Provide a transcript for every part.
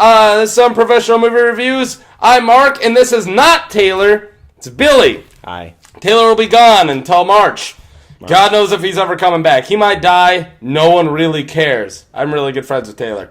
This is Unprofessional Movie Reviews. I'm Mark, and this is not Taylor. It's Billy. Hi. Taylor will be gone until March. God knows if he's ever coming back. He might die. No one really cares. I'm really good friends with Taylor.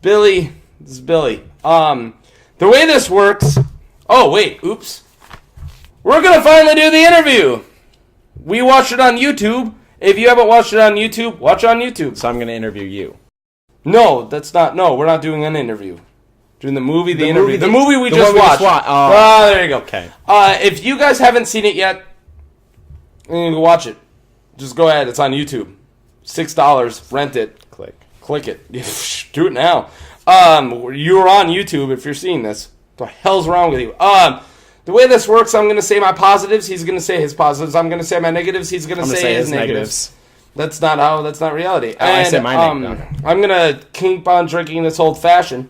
Billy. This is Billy. The way this works... Oh, wait. Oops. We're going to finally do the interview. We watched it on YouTube. If you haven't watched it on YouTube, watch it on YouTube. So I'm going to interview you. No, that's not... No, we're not doing an interview. Doing the movie, the interview. The movie we just watched. Oh, there you go. Okay. If you guys haven't seen it yet, you can go watch it. Just go ahead. It's on YouTube. $6. Rent it. Click it. Do it now. You're on YouTube if you're seeing this. What the hell's wrong with you? The way this works, I'm going to say my positives. He's going to say his positives. I'm going to say my negatives. He's going to say his negatives. That's not reality. I said my negative. I'm going to keep on drinking this old fashioned.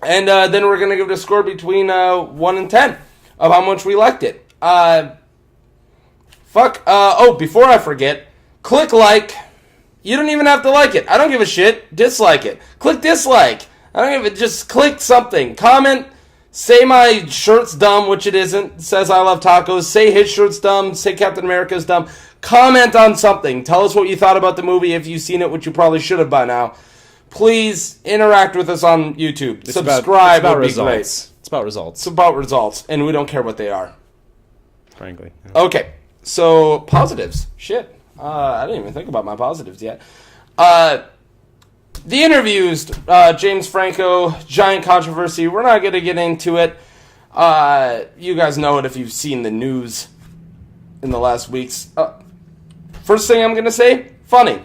And then we're going to give it a score between 1 and 10 of how much we liked it. Before I forget, click like. You don't even have to like it. I don't give a shit. Dislike it. Click dislike. I don't give a... Just click something. Comment. Say my shirt's dumb, which it isn't. It says I love tacos. Say his shirt's dumb. Say Captain America's dumb. Comment on something. Tell us what you thought about the movie if you've seen it, which you probably should have by now. Please interact with us on YouTube. Subscribe would be great. It's about results. It's about results, and we don't care what they are. Frankly. Yeah. Okay, so positives. Shit. I didn't even think about my positives yet. The interviews, James Franco, giant controversy. We're not going to get into it. You guys know it if you've seen the news in the last weeks. First thing I'm going to say, funny.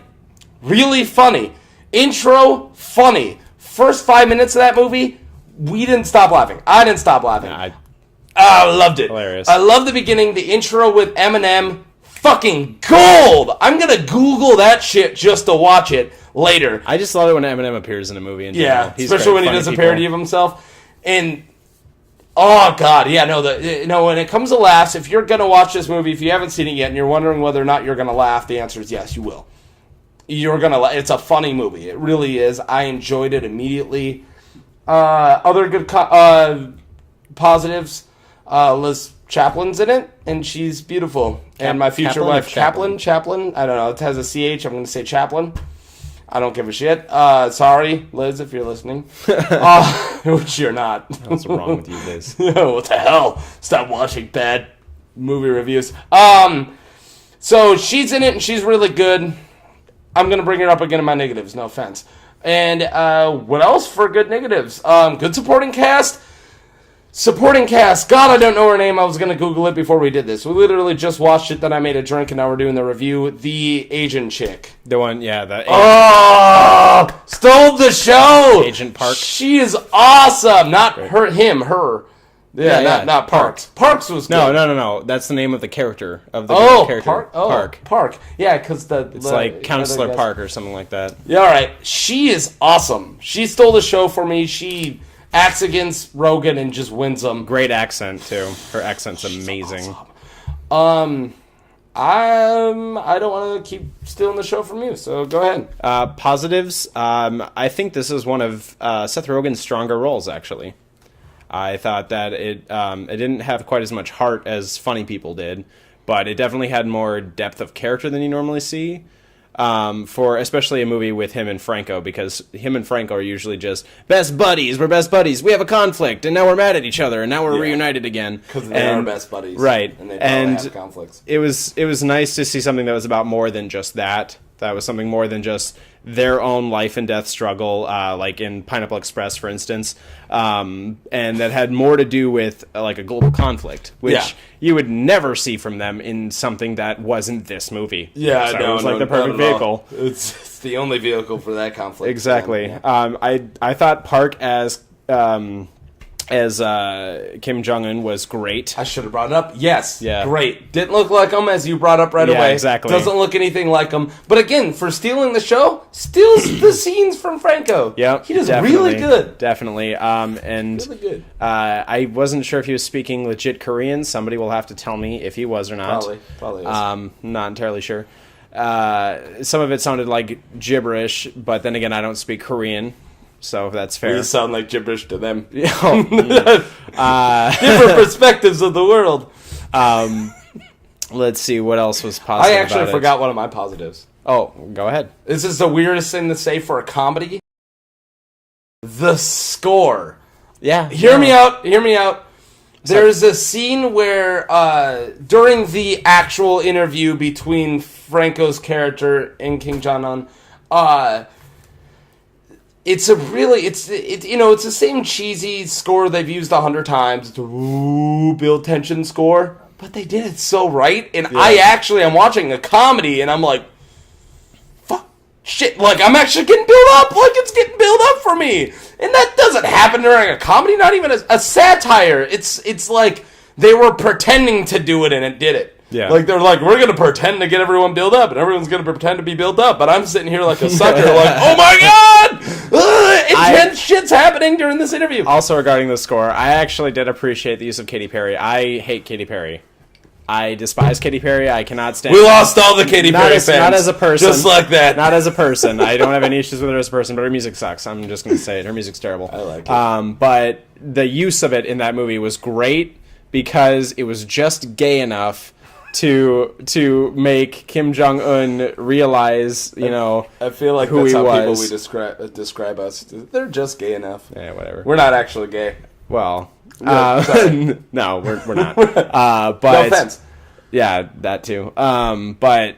Really funny. Intro, funny. First 5 minutes of that movie, we didn't stop laughing. I didn't stop laughing. I loved it. Hilarious. I love the beginning, the intro with Eminem. Fucking gold! I'm gonna Google that shit just to watch it later. I just love it when Eminem appears in a movie in general. Yeah, especially when he does a parody of himself. And oh god, yeah, when it comes to laughs, if you're gonna watch this movie, if you haven't seen it yet, and you're wondering whether or not you're gonna laugh, the answer is yes, you will. You're gonna laugh. It's a funny movie. It really is. I enjoyed it immediately. Other good positives. Liz Chaplin's in it, and she's beautiful. And my future wife, Chaplin. I don't know. It has a CH. I'm going to say Chaplin. I don't give a shit. Sorry, Liz, if you're listening. Which you're not. What's wrong with you, Liz? What the hell? Stop watching bad movie reviews. So she's in it, and she's really good. I'm going to bring her up again in my negatives. No offense. And what else for good negatives? Good supporting cast. Supporting cast. God, I don't know her name. I was going to Google it before we did this. We literally just watched it, then I made a drink, and now we're doing the review. The Asian chick. The one, yeah. Stole the show! Agent Park. She is awesome. Not her, him, her. Yeah. Not Parks. Parks was good. No. That's the name of the character. Character. Park. Yeah, because it's like Counselor Park or something like that. Yeah, all right. She is awesome. She stole the show for me. She acts against Rogan and just wins them. Great accent too. Her accent's amazing. Awesome. I don't want to keep stealing the show from you, so go ahead. Positives. I think this is one of Seth Rogen's stronger roles. Actually, I thought that it didn't have quite as much heart as Funny People did, but it definitely had more depth of character than you normally see. For especially a movie with him and Franco, because him and Franco are usually just best buddies. We're best buddies. We have a conflict, and now we're mad at each other, and now we're reunited again. Because they are best buddies, right? And they probably have conflicts. It was nice to see something that was about more than just that. That was something more than just their own life and death struggle, like in Pineapple Express, for instance, and that had more to do with like a global conflict, which you would never see from them in something that wasn't this movie. Yeah, so it was like the perfect vehicle. It's the only vehicle for that conflict. Exactly. Yeah. I thought Park as Kim Jong-un was great. I should have brought it up. Yes. Yeah. Great. Didn't look like him, as you brought up right away. Exactly. Doesn't look anything like him. But again, for stealing the show, steals the scenes from Franco. Yeah. He does really good. Definitely. And really good. I wasn't sure if he was speaking legit Korean. Somebody will have to tell me if he was or not. Probably is. Not entirely sure. Some of it sounded like gibberish, but then again, I don't speak Korean, so that's fair. You sound like gibberish to them. Different perspectives of the world. Let's see, what else was positive I actually about forgot one of my positives. Oh, go ahead. This is the weirdest thing to say for a comedy. The score. Yeah. Hear me out. There's a scene where, during the actual interview between Franco's character and Kim Jong-un, it's the same cheesy score they've used 100 times. It's a build tension score, but they did it so right. And I'm watching a comedy, and I'm like, shit, like, I'm actually getting built up, like, it's getting built up for me. And that doesn't happen during a comedy, not even a satire. It's like they were pretending to do it, and it did it. Yeah. Like, they're like, we're going to pretend to get everyone built up, and everyone's going to pretend to be built up, but I'm sitting here like a sucker, like, oh my god! Intense shit's happening during this interview. Also, regarding the score, I actually did appreciate the use of Katy Perry. I hate Katy Perry. I despise Katy Perry. I cannot stand We lost all the Katy Perry fans. Not as a person. Just like that. Not as a person. I don't have any issues with her as a person, but her music sucks. I'm just going to say it. Her music's terrible. I like it. But the use of it in that movie was great because it was just gay enough to make Kim Jong-un realize, I feel like who that's he how was. people we describe us. They're just gay enough. Yeah, whatever. We're not actually gay. Well, sorry. no, we're not. But no offense. Yeah, that too. But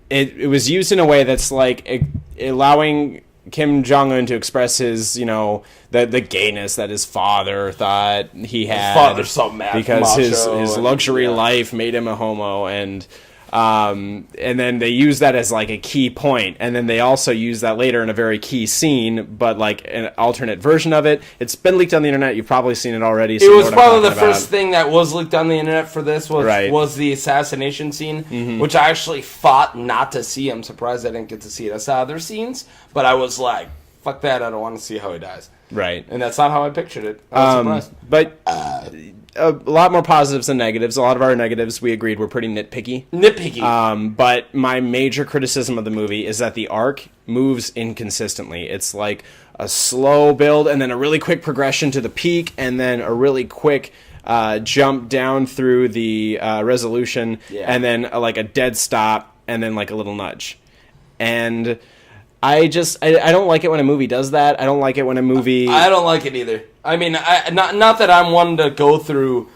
it was used in a way that's like allowing Kim Jong-un to express his, the gayness that his father thought he had. His father's so mad because his macho luxury life made him a homo, and then they use that as like a key point, and then they also use that later in a very key scene, but like an alternate version of it. It's been leaked on the internet. You've probably seen it already. So it you know was what I'm probably the talking about. first thing that was leaked on the internet for this was the assassination scene, which I actually fought not to see. I'm surprised I didn't get to see it. I saw other scenes, but I was like, fuck that, I don't want to see how he dies. Right. And that's not how I pictured it. I was surprised. But a lot more positives than negatives. A lot of our negatives, we agreed, were pretty nitpicky. But my major criticism of the movie is that the arc moves inconsistently. It's like a slow build and then a really quick progression to the peak and then a really quick jump down through the resolution and then like a dead stop and then like a little nudge. And I don't like it when a movie does that. I don't like it when a movie... I don't like it either. I mean, not that I'm one to go through,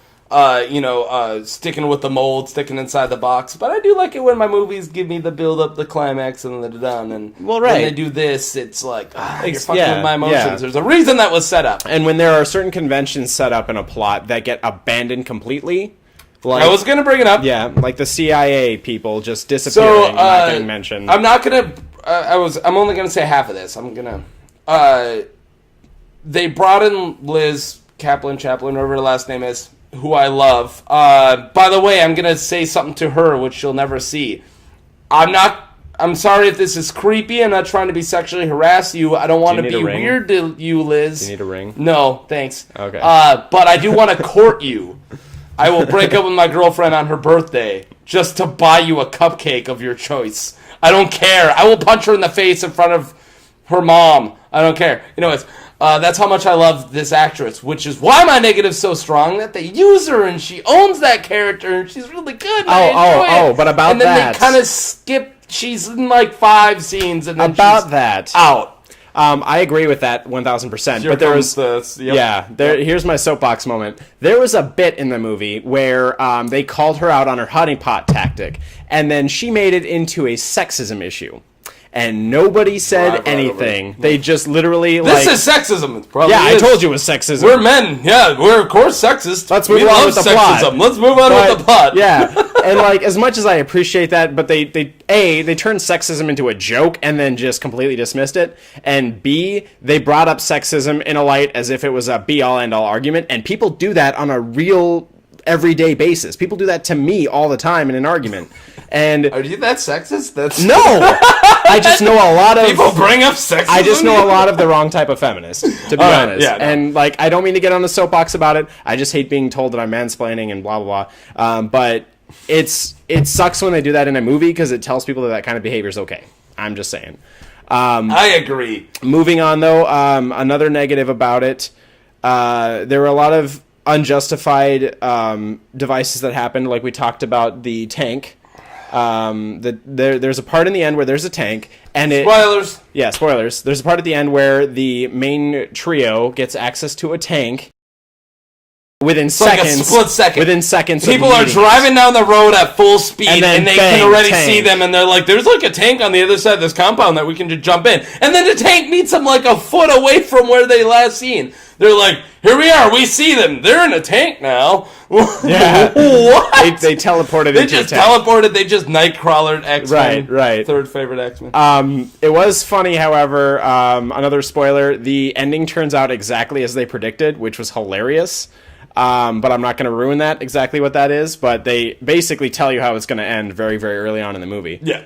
sticking with the mold, sticking inside the box, but I do like it when my movies give me the build-up, the climax, and the done. And when they do this, it's like, you're fucking with my emotions. Yeah. There's a reason that was set up. And when there are certain conventions set up in a plot that get abandoned completely... Like, I was going to bring it up. Yeah, like the CIA people just disappearing, not getting mentioned. I'm not going to... I'm only going to say half of this. I'm going to... they brought in Liz Chaplin, whatever her last name is, who I love. By the way, I'm going to say something to her, which she'll never see. I'm sorry if this is creepy. I'm not trying to be sexually harass you. I don't want to be weird to you, Liz. Do you need a ring? No, thanks. Okay. But I do want to court you. I will break up with my girlfriend on her birthday just to buy you a cupcake of your choice. I don't care. I will punch her in the face in front of her mom. I don't care. Anyways, that's how much I love this actress, which is why my negative's so strong, that they use her and she owns that character and she's really good. But about that. And then they kind of skip. She's in like 5 scenes and then about that out. I agree with that 1,000%. But there was here's my soapbox moment. There was a bit in the movie where they called her out on her honeypot tactic, and then she made it into a sexism issue. And nobody said anything. They just literally this is sexism. It probably I told you it was sexism. We're men. Yeah, we're of course sexist. Let's move on with the plot. Let's move on with the plot. Yeah, and like as much as I appreciate that, but they turned sexism into a joke and then just completely dismissed it. And B, they brought up sexism in a light as if it was a be-all end-all argument. And people do that on a real everyday basis. People do that to me all the time in an argument. And are you that sexist? No. I just know a lot of people bring up sexism. I just know a lot of the wrong type of feminist, to be honest. Yeah, no. And like, I don't mean to get on the soapbox about it. I just hate being told that I'm mansplaining and blah blah blah. But it sucks when they do that in a movie because it tells people that kind of behavior is okay. I'm just saying. I agree. Moving on, though, another negative about it, there were a lot of unjustified devices that happened, like we talked about the tank. There's a part in the end where there's a tank, and spoilers. Yeah, spoilers. There's a part at the end where the main trio gets access to a tank. Within seconds, like a split second. Within seconds, people are driving down the road at full speed, and they can already see them, and they're like, "There's like a tank on the other side of this compound that we can just jump in." And then the tank meets them like a foot away from where they last seen. They're like, "Here we are, we see them. They're in a tank now." Yeah, what? They teleported. They just teleported. They just Nightcrawlered X-Men. Right. Third favorite X-Men. It was funny, however. Another spoiler: the ending turns out exactly as they predicted, which was hilarious. But I'm not going to ruin that, exactly what that is. But they basically tell you how it's going to end very, very early on in the movie. Yeah.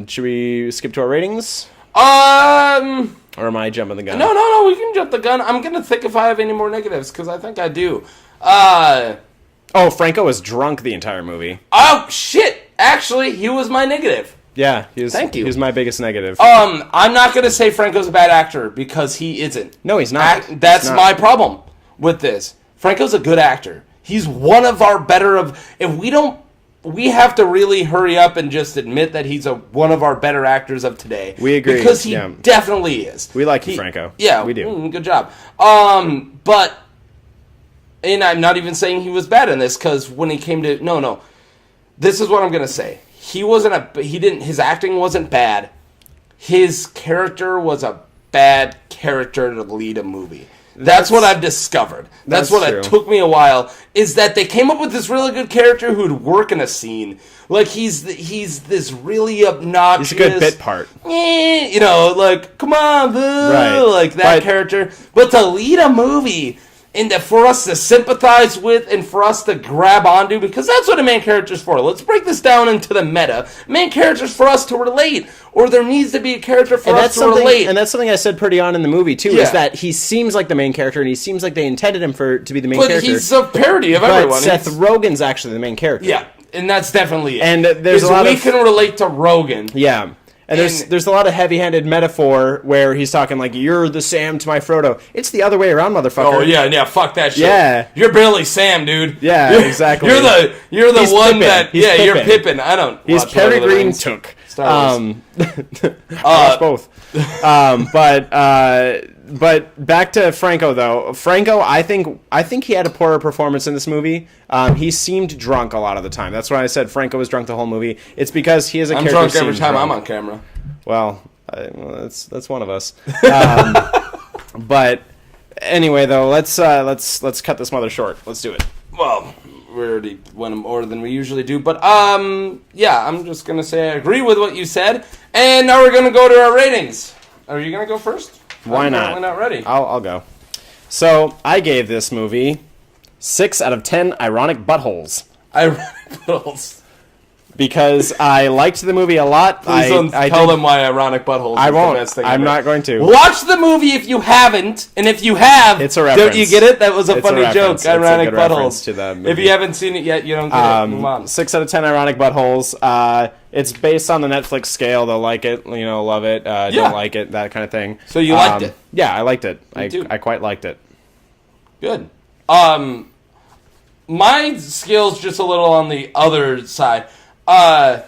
Should we skip to our ratings? Or am I jumping the gun? No, we can jump the gun. I'm going to think if I have any more negatives, because I think I do. Franco was drunk the entire movie. Oh, shit! Actually, he was my negative. Yeah, Thank you. He was my biggest negative. I'm not going to say Franco's a bad actor, because he isn't. No, he's not. That's my problem with this. Franco's a good actor. He's one of our better we have to really hurry up and just admit that he's one of our better actors of today. We agree. Because he definitely is. We like Franco. Yeah, we do. Good job. But, and I'm not even saying he was bad in this, because when he came to, no. This is what I'm going to say. His acting wasn't bad. His character was a bad character to lead a movie. That's what I've discovered. That's what it took me a while. Is that they came up with this really good character who'd work in a scene. Like he's this really obnoxious. He's a good bit part. Like come on, boo, right. Like that character. But to lead a movie and for us to sympathize with and for us to grab onto, because that's what a main character's for. Let's break this down into the meta. Main character's for us to relate, or there needs to be a character for us to relate. And that's something I said pretty on in the movie too. Is that he seems like the main character, and he seems like they intended him to be the main character. But he's a parody of everyone. Seth Rogen's actually the main character. Yeah, and that's definitely it. And there's a lot we can relate to Rogan. Yeah. And there's a lot of heavy-handed metaphor where he's talking like, you're the Sam to my Frodo. It's the other way around, motherfucker. Oh, yeah, fuck that shit. Yeah. You're barely Sam, dude. Yeah, exactly. You're the he's one Pippin. that... He's Pippin. You're Pippin. I don't He's watch Lord of the Peregrine Rings. Took. Watch both. But back to Franco though. Franco, I think he had a poorer performance in this movie. He seemed drunk a lot of the time. That's why I said Franco was drunk the whole movie. It's because he is a character. I'm drunk every time I'm on camera. Well, that's one of us. But anyway, though, let's cut this mother short. Let's do it. Well, we already went more than we usually do, but yeah, I'm just gonna say I agree with what you said, and now we're gonna go to our ratings. Are you gonna go first? Why not? I'm not ready. I'll go. So I gave this movie 6 out of 10 ironic buttholes. Ironic buttholes. Because I liked the movie a lot. Please don't tell them why ironic buttholes is the best thing I'm ever. not going to. Watch the movie if you haven't, and if you have, it's a reference. Don't you get it? That was a funny joke. Ironic it's a good buttholes. To the movie. If you haven't seen it yet, you don't get it. Move on. 6 out of 10 ironic buttholes. It's based on the Netflix scale. They'll like it, love it, don't like it, that kind of thing. So you liked it? Yeah, I liked it. Me I quite liked it. Good. My scale's just a little on the other side. I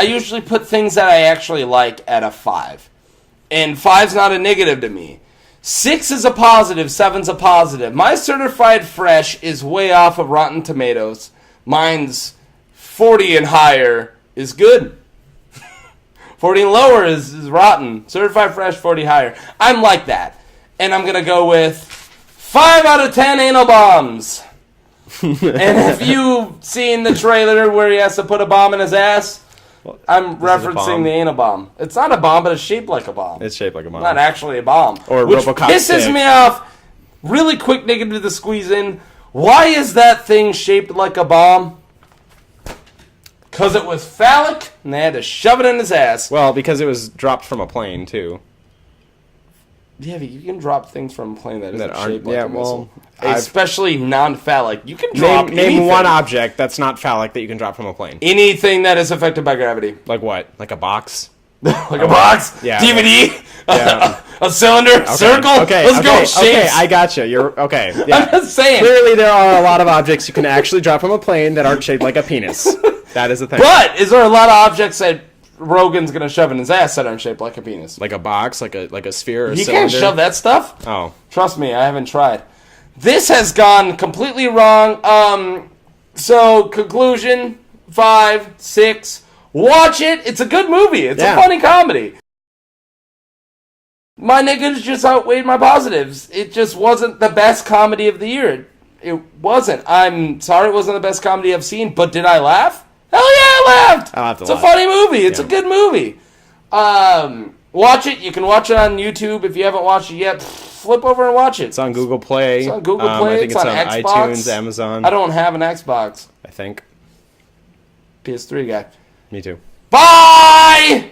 usually put things that I actually like at a 5. And 5's not a negative to me. 6 is a positive, 7's a positive. My certified fresh is way off of Rotten Tomatoes. Mine's 40 and higher is good. 40 and lower is rotten. Certified fresh, 40 higher. I'm like that. And I'm going to go with 5 out of 10 anal bombs. And if you've seen the trailer where he has to put a bomb in his ass, I'm referencing the anal bomb. It's not a bomb, but it's shaped like a bomb. It's shaped like a bomb. Not actually a bomb. Or which RoboCop pisses stick. me off. Really quick negative to squeeze in. Why is that thing shaped like a bomb? Because it was phallic, and they had to shove it in his ass. Well, because it was dropped from a plane, too. Yeah, but you can drop things from a plane that isn't shaped like a missile. I've- Especially non-phallic. You can drop Name anything. one object that's not phallic that you can drop from a plane. Anything that is affected by gravity. Like what? Like a box? Like a box? Yeah. DVD? Yeah. A cylinder? Circle? Let's go with shapes. Okay, I gotcha. You're okay. Yeah. I'm just saying. Clearly, there are a lot of objects you can actually drop from a plane that aren't shaped like a penis. That is a thing. But is there a lot of objects that Rogan's gonna shove in his ass that aren't shaped like a penis? Like a box, like a sphere or He cylinder? can't shove that stuff. Oh. Trust me, I haven't tried. This has gone completely wrong. So conclusion 5, 6. Watch it. It's a good movie. It's a funny comedy. My negatives just outweighed my positives. It just wasn't the best comedy of the year. It wasn't. I'm sorry it wasn't the best comedy I've seen, but did I laugh? Hell yeah, I laughed. I'll have to It's laugh. a funny movie. It's a good movie. Watch it. You can watch it on YouTube. If you haven't watched it yet, flip over and watch it. It's on Google Play. It's on Google Play. I think it's on on Xbox. iTunes, Amazon. I don't have an Xbox. I think. PS3 guy. Me too. Bye!